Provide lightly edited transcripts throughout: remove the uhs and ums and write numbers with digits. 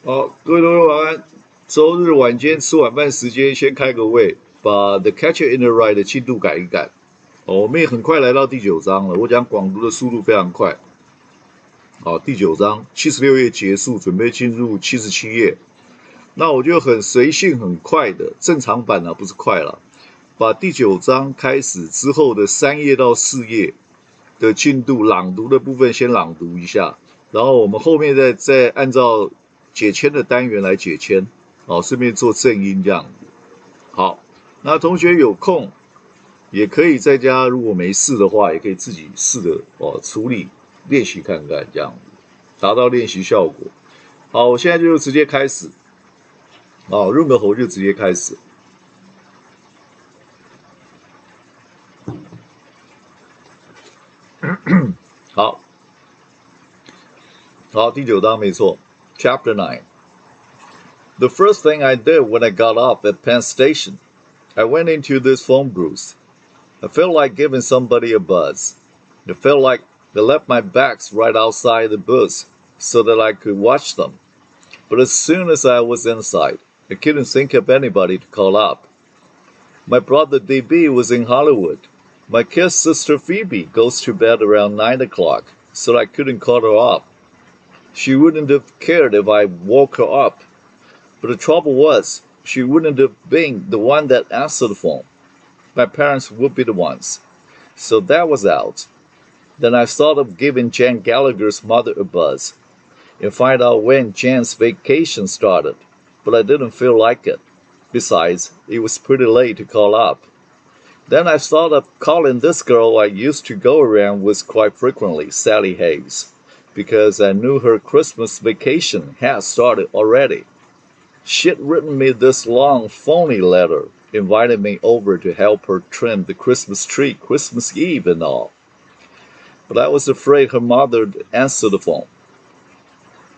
好，各位同学晚安。周日晚间吃晚饭时间，先开个胃，把《The Catcher in the Rye》的进度赶一赶。我们也很快来到第9章了。我讲广读的速度非常快。好，第9章76页结束，准备进入77页。那我就很随性、很快的正常版不是快了，把第9章开始之后的3页到4页的进度朗读的部分先朗读一下，然后我们后面再按照解签的单元来解签，顺便做正音这样子。好，那同学有空也可以在家，如果没事的话，也可以自己试着处理练习看看，这样子达到练习效果。好，我现在就直接开始。润个喉就直接开始。好，第9章没错 ，Chapter 9. The first thing I did when I got up at Penn Station, I went into this phone booth. I felt like giving somebody a buzz. It felt like they left my bags right outside the booth so that I could watch them. But as soon as I was inside, I couldn't think of anybody to call up. My brother DB was in Hollywood. My kid sister Phoebe goes to bed around 9 o'clock, so I couldn't call her up. She wouldn't have cared if I woke her up. But the trouble was, she wouldn't have been the one that answered the phone. My parents would be the ones. So that was out. Then I thought of giving Jan Gallagher's mother a buzz and find out when Jan's vacation started, but I didn't feel like it. Besides, it was pretty late to call up. Then I thought of calling this girl I used to go around with quite frequently, Sally Hayes, because I knew her Christmas vacation had started already. She'd written me this long, phony letter, inviting me over to help her trim the Christmas tree Christmas Eve and all. But I was afraid her mother'd answer the phone.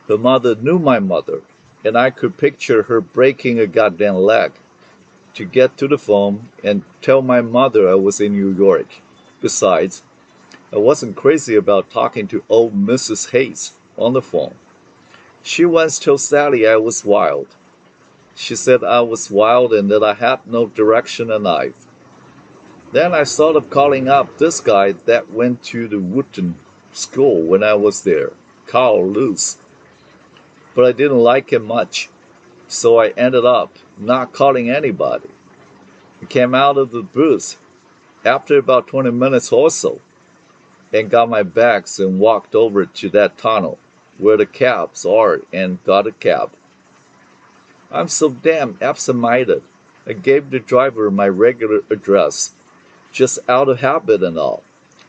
Her mother knew my mother, and I could picture her breaking a goddamn leg to get to the phone and tell my mother I was in New York. Besides, I wasn't crazy about talking to old Mrs. Hayes on the phone. She once told Sally I was wild. She said I was wild and that I had no direction in life. Then I thought of calling up this guy that went to the Wooten school when I was there, Carl Luce. But I didn't like him much, so I ended up not calling anybody. I came out of the booth after about 20 minutes or so and got my bags and walked over to that tunnel where the cabs are and got a cab. I'm so damn absent-minded. I gave the driver my regular address, just out of habit and all.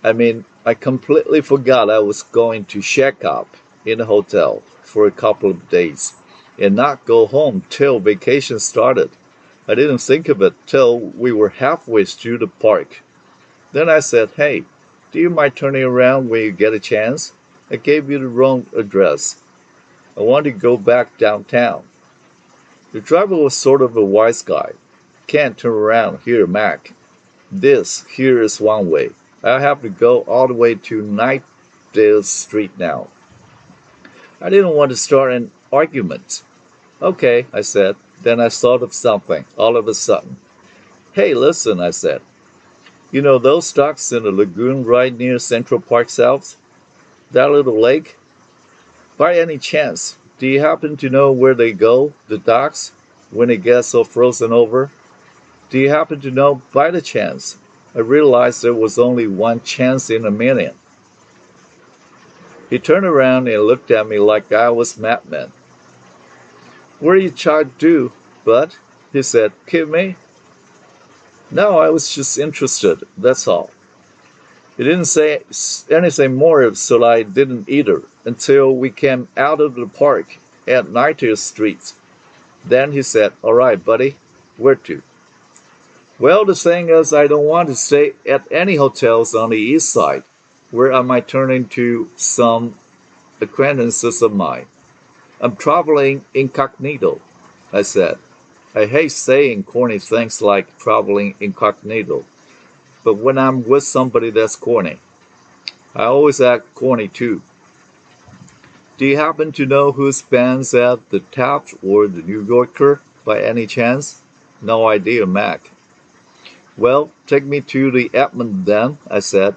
I mean, I completely forgot I was going to check up in a hotel for a couple of days and not go home till vacation started. I didn't think of it till we were halfway through the park. Then I said, "Hey, do you mind turning around when you get a chance? I gave you the wrong address. I want to go back downtown." The driver was sort of a wise guy. "Can't turn around here, Mac. This here is one way. I have to go all the way to Knightdale Street now." I didn't want to start an argument. "Okay," I said. Then I thought of something all of a sudden. "Hey, listen," I said. "You know those docks in the lagoon right near Central Park South? That little lake? By any chance, do you happen to know where they go, the docks, when it gets so frozen over? Do you happen to know by the chance?" I realized there was only one chance in a million. He turned around and looked at me like I was madman. "What are you trying to do, bud?" he said. "Kid me?" "No, I was just interested, that's all." He didn't say anything more, so I didn't either, until we came out of the park at 90th Street. Then he said, "All right, buddy, where to?" "Well, the thing is, I don't want to stay at any hotels on the east side, where I might turn into some acquaintances of mine. I'm traveling incognito," I said. I hate saying corny things like traveling incognito, but when I'm with somebody that's corny, I always act corny too. Do you happen to know who spans at the Taft or the New Yorker by any chance? No idea, Mac. Well, take me to the Edmund then, I said.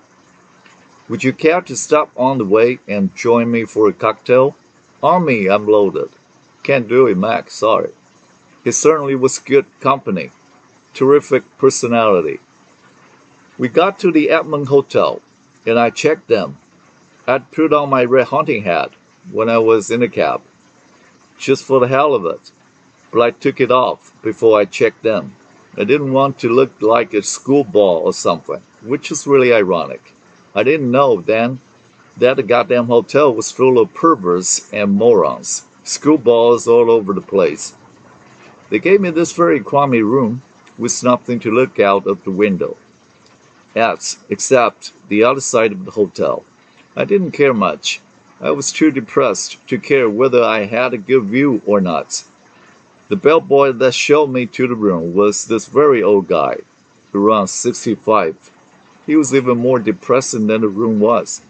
Would you care to stop on the way and join me for a cocktail? On me, I'm loaded. Can't do it, Mac, sorry. He certainly was good company. Terrific personality. We got to the Edmund Hotel, and I checked them. I'd put on my red hunting hat when I was in the cab, just for the hell of it. But I took it off before I checked them. I didn't want to look like a schoolboy or something, which is really ironic. I didn't know then that the goddamn hotel was full of perverts and morons, schoolboys all over the place. They gave me this very crummy room with nothing to look out of the window at except the other side of the hotel. I didn't care much. I was too depressed to care whether I had a good view or not. The bellboy that showed me to the room was this very old guy, around 65. He was even more depressing than the room was.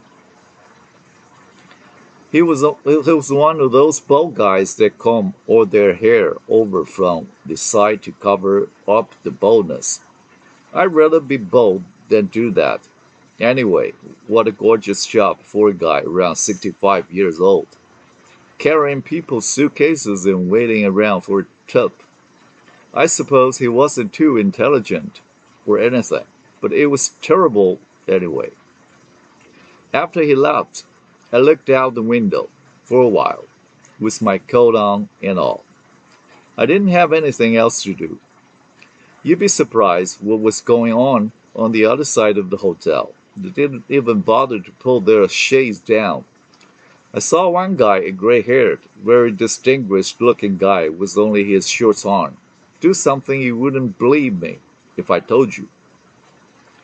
He was one of those bald guys that comb all their hair over from the side to cover up the baldness. I'd rather be bald than do that. Anyway, what a gorgeous job for a guy around 65 years old. Carrying people's suitcases and waiting around for a tip. I suppose he wasn't too intelligent or anything, but it was terrible anyway. After he left, I looked out the window for a while, with my coat on and all. I didn't have anything else to do. You'd be surprised what was going on the other side of the hotel. They didn't even bother to pull their shades down. I saw one guy, a gray-haired, very distinguished-looking guy with only his shorts on, do something you wouldn't believe me if I told you.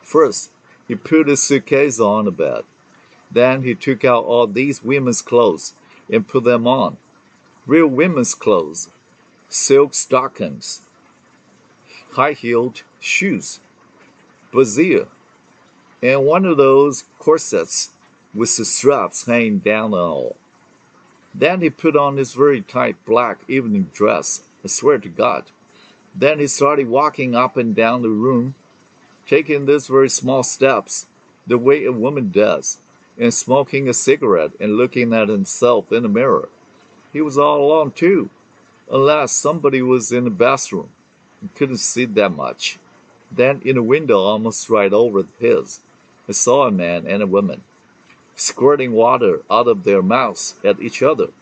First, he put his suitcase on the bed. Then he took out all these women's clothes and put them on. Real women's clothes. Silk stockings. High-heeled shoes. Brassiere. And one of those corsets with the straps hanging down and all. Then he put on his very tight black evening dress, I swear to God. Then he started walking up and down the room, taking these very small steps, the way a woman does, and smoking a cigarette and looking at himself in the mirror. He was all alone too, unless somebody was in the bathroom. You couldn't see that much. Then in a window almost right over his, I saw a man and a woman squirting water out of their mouths at each other.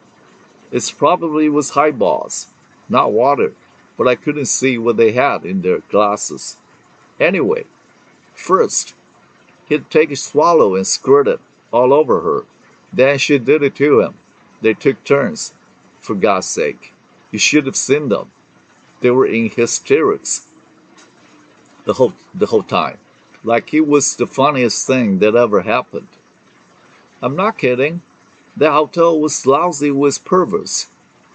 It probably was highballs, not water, but I couldn't see what they had in their glasses. Anyway, first, he'd take a swallow and squirt it all over her. Then she did it to him. They took turns. For God's sake, you should have seen them. They were in hysterics the whole time, like it was the funniest thing that ever happened. I'm not kidding. The hotel was lousy with perverts.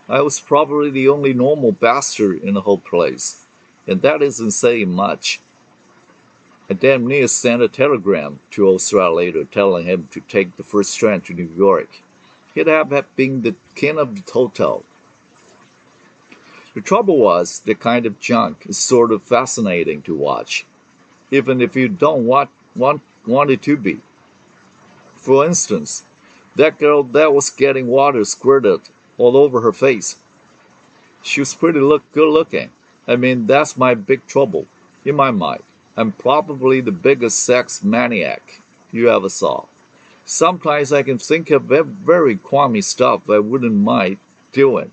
I was probably the only normal bastard in the whole place, and that isn't saying much. I damn near sent a telegram to Australia later telling him to take the first train to New York. He'd have been the king of the hotel. The trouble was, the kind of junk is sort of fascinating to watch, even if you don't want it to be. For instance, that girl that was getting water squirted all over her face. She was pretty good looking. I mean, that's my big trouble. In my mind, I'm probably the biggest sex maniac you ever saw. Sometimes I can think of very qualmy stuff I wouldn't mind doing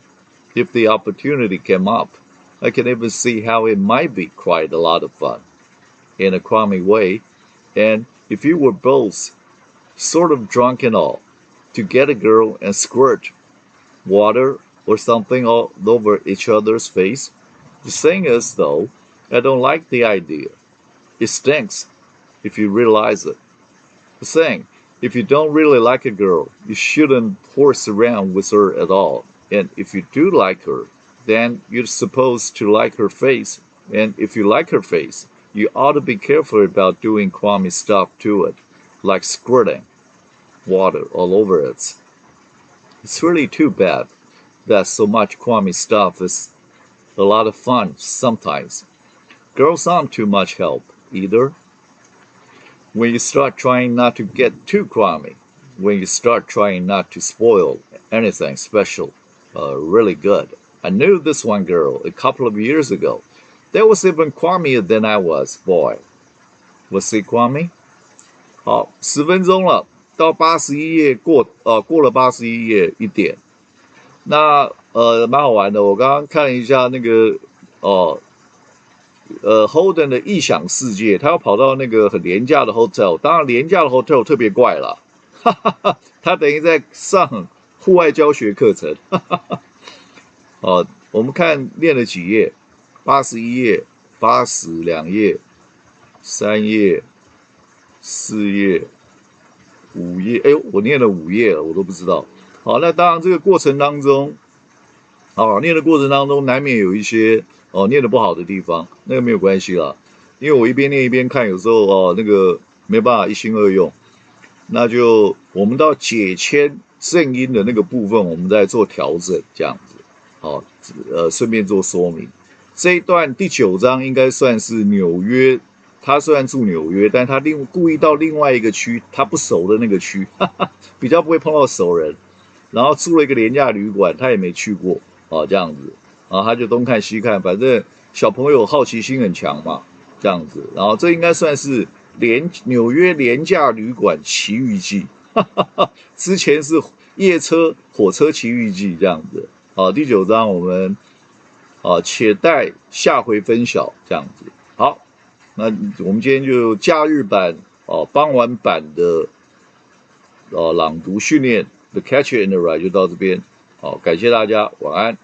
if the opportunity came up. I can even see how it might be quite a lot of fun in a qualmy way. And if you were both sort of drunk and all, to get a girl and squirt water or something all over each other's face. The thing is, though, I don't like the idea. It stinks if you realize it. The thing, if you don't really like a girl, you shouldn't horse around with her at all. And if you do like her, then you're supposed to like her face. And if you like her face, you ought to be careful about doing qualmy stuff to it, like squirting water all over it. It's really too bad that so much Kwame stuff is a lot of fun sometimes. Girls aren't too much help either. When you start trying not to get too Kwame, when you start trying not to spoil anything special, really good. I knew this one girl a couple of years ago. That was even Kwame than I was, boy. Was he Kwame? 好，10分钟了，到81页过了81页1点。那蛮好玩的，我刚刚看了一下那个Holden 的异想世界，他要跑到那个很廉价的 hotel， 当然廉价的 hotel 特别怪了，哈哈哈，他等于在上户外教学课程，哈哈哈。我们看练了几页，81页、82页、3页、4页、5页，哎呦，我念了5页了，我都不知道。好，那当然这个过程当中，念的过程当中难免有一些念的不好的地方，那个没有关系啦，因为我一边念一边看，有时候那个没办法一心二用，那就我们到解签正音的那个部分，我们再做调整，这样子。顺便做说明，这一段第9章应该算是纽约，他虽然住纽约，但他故意到另外一个区，他不熟的那个区，比较不会碰到熟人，然后住了一个廉价旅馆，他也没去过这样子，然后他就东看西看，反正小朋友好奇心很强嘛，这样子，然后这应该算是纽约廉价旅馆奇遇记，之前是火车奇遇记这样子。第9章我们且待下回分晓这样子。好，那我们今天就假日版傍晚版的朗读训练 The Catcher in the Rye 就到这边。感谢大家，晚安。